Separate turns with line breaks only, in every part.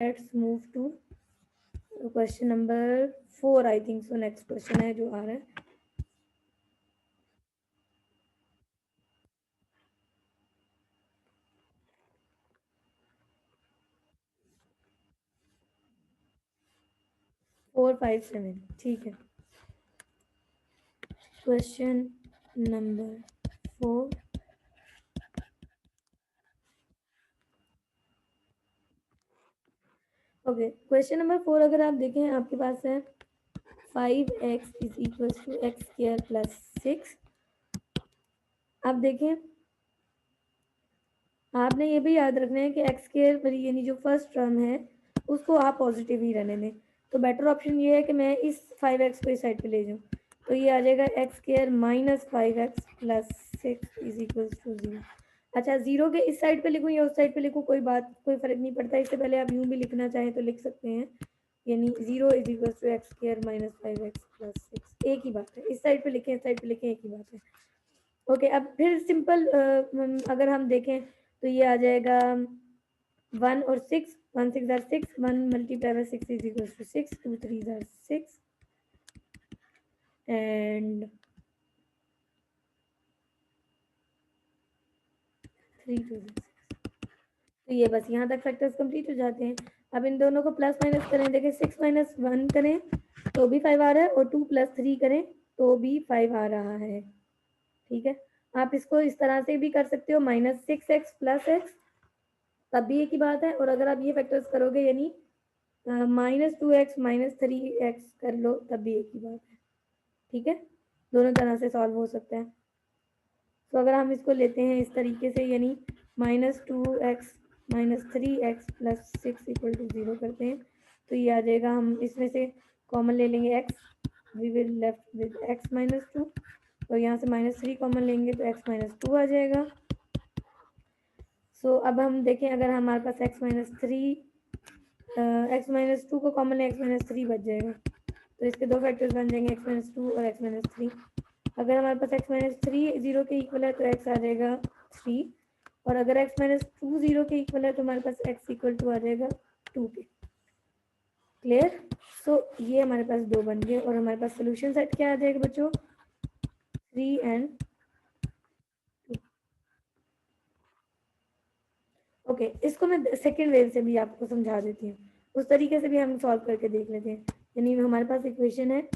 Let's move to question number 4 I think so next question है जो आ रहा है। फोर फाइव सेवन ठीक है। Question number 4 okay. Question number 4 अगर आप देखें आपके पास है 5x is equal to x square plus 6। आप देखें आपने ये भी याद रखना है कि एक्स स्क्वायर यानी जो फर्स्ट टर्म है उसको आप पॉजिटिव ही रहने दें। तो बेटर ऑप्शन ये है कि मैं इस 5x को इस साइड पे ले जाऊँ। तो ये आ जाएगा x square minus 5x plus 6 is equal to 0। अच्छा, 0 के इस साइड पे लिखूँ या उस साइड पे लिखूँ कोई फ़र्क नहीं पड़ता। इससे पहले आप यूँ भी लिखना चाहें तो लिख सकते हैं, यानी 0 is equal to x square minus 5x plus 6। एक ही बात है, इस साइड पे लिखें इस साइड पे लिखें एक ही बात है। ओके, अब फिर सिंपल अगर हम देखें तो ये आ जाएगा 1 और 6, 1 6 are 6, 1 multiply by 6 is equal to 6, 2 3 are 6 and 3 2 6। तो ये बस यहाँ तक फैक्टर्स कंप्लीट हो जाते हैं। अब इन दोनों को प्लस माइनस करें, देखिए 6 माइनस 1 करें तो भी 5 आ रहा है और 2 प्लस 3 करें तो भी 5 आ रहा है। ठीक है, आप इसको इस तरह से भी कर सकते हो, माइनस 6x प्लस एक्स, तब भी एक ही बात है। और अगर आप ये फैक्टर्स करोगे यानी माइनस 2x माइनस 3x कर लो तब भी एक ही बात है। ठीक है, दोनों तरह से सॉल्व हो सकता है। तो अगर हम इसको लेते हैं इस तरीके से यानी minus 2x minus 3x plus 6 equal to 0 करते हैं तो ये आ जाएगा, हम इसमें से कॉमन ले लेंगे x, we will left with x minus 2 और यहाँ से माइनस 3 कॉमन लेंगे तो x माइनस 2 आ जाएगा। सो अब हम देखें अगर हमारे पास x माइनस 3 एक्स माइनस 2 को कॉमन है, x माइनस 3 बच जाएगा। तो इसके दो फैक्टर्स बन जाएंगे x माइनस 2 और x माइनस 3। अगर हमारे पास x माइनस 3 0 के इक्वल है तो x आ जाएगा 3 और अगर x माइनस 2 0 के इक्वल है तो हमारे पास x इक्वल टू आ जाएगा 2 के। क्लियर? सो ये हमारे पास दो बन गए और हमारे पास सोल्यूशन सेट क्या आ जाएगा बच्चों, 3 एंड 2। ओके, इसको मैं सेकेंड वे से भी आपको समझा देती हूँ, उस तरीके से भी हम सॉल्व करके देख लेते हैं। यानी हमारे पास इक्वेशन है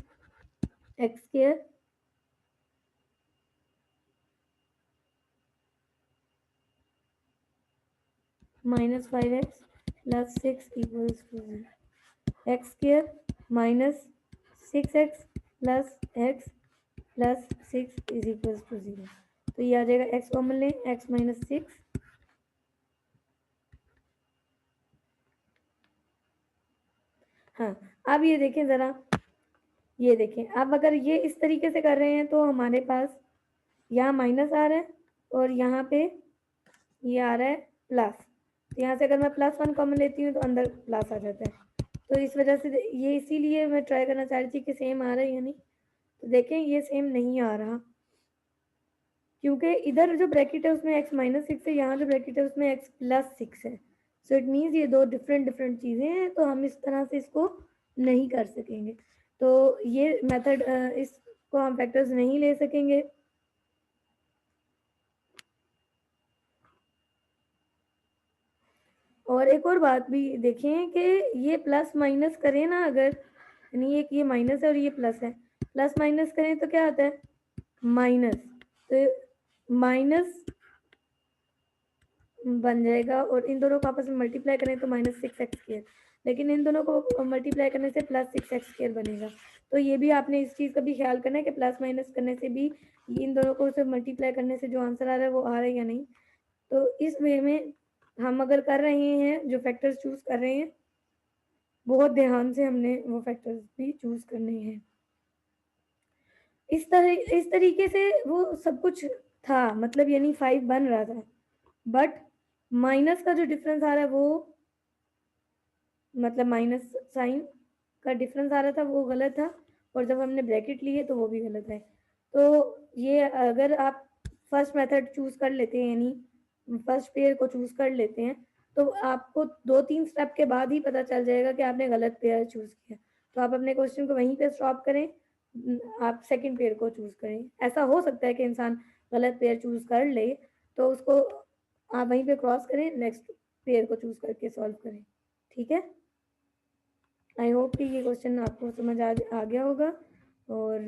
x square minus 5x plus 6 equals to 0, x square minus 6x plus x plus 6 is equals to 0। तो ये आ जाएगा x कॉमन लें, x माइनस 6 हाँ। अब ये देखें ज़रा, ये देखें अब अगर ये इस तरीके से कर रहे हैं तो हमारे पास यहाँ माइनस आ रहा है और यहाँ पे ये आ रहा है प्लस। तो यहाँ से अगर मैं प्लस 1 कॉमन लेती हूँ तो अंदर प्लस आ जाता है। तो इस वजह से ये इसीलिए मैं ट्राई करना चाह रही थी कि सेम आ रहा है या नहीं। तो देखें ये सेम नहीं आ रहा क्योंकि इधर जो ब्रैकेट है उसमें x माइनस 6 है, यहाँ जो ब्रैकेट है उसमें x प्लस 6 है। सो इट मीन्स ये दो डिफरेंट डिफरेंट चीज़ें हैं, तो हम इस तरह से इसको नहीं कर सकेंगे। तो ये मेथड इसको हम फैक्टर्स नहीं ले सकेंगे। और एक और बात भी देखें कि ये प्लस माइनस करें ना, अगर यानी एक ये माइनस है और ये प्लस है, प्लस माइनस करें तो क्या आता है माइनस। तो माइनस बन जाएगा और इन दोनों को आपस में मल्टीप्लाई करें तो माइनस 6x², लेकिन इन दोनों को मल्टीप्लाई करने से प्लस 6x² बनेगा। तो ये भी आपने इस चीज़ का भी ख्याल करना है कि प्लस माइनस करने से भी इन दोनों को सिर्फ मल्टीप्लाई करने से जो आंसर आ रहा है वो आ रहा है या नहीं। तो इस वे में हम अगर कर रहे हैं जो फैक्टर्स चूज़ कर रहे हैं बहुत ध्यान से हमने वो फैक्टर्स भी चूज़ करने हैं। इस तरीके से वो सब कुछ था, मतलब यानी 5 बन रहा था, बट माइनस का जो डिफरेंस आ रहा है वो मतलब माइनस साइन का डिफरेंस आ रहा था वो गलत था और जब हमने ब्रैकेट लिए तो वो भी गलत है। तो ये अगर आप फर्स्ट मेथड चूज़ कर लेते हैं यानी फर्स्ट पेयर को चूज़ कर लेते हैं तो आपको 2-3 स्टेप के बाद ही पता चल जाएगा कि आपने गलत पेयर चूज़ किया। तो आप अपने क्वेश्चन को वहीं पे स्टॉप करें, आप सेकंड पेयर को चूज़ करें। ऐसा हो सकता है कि इंसान गलत पेयर चूज़ कर ले, तो उसको आप वहीं पे क्रॉस करें, नेक्स्ट पेयर को चूज़ करके सॉल्व करें। ठीक है? आई होप कि ये क्वेश्चन आपको समझ आ गया होगा और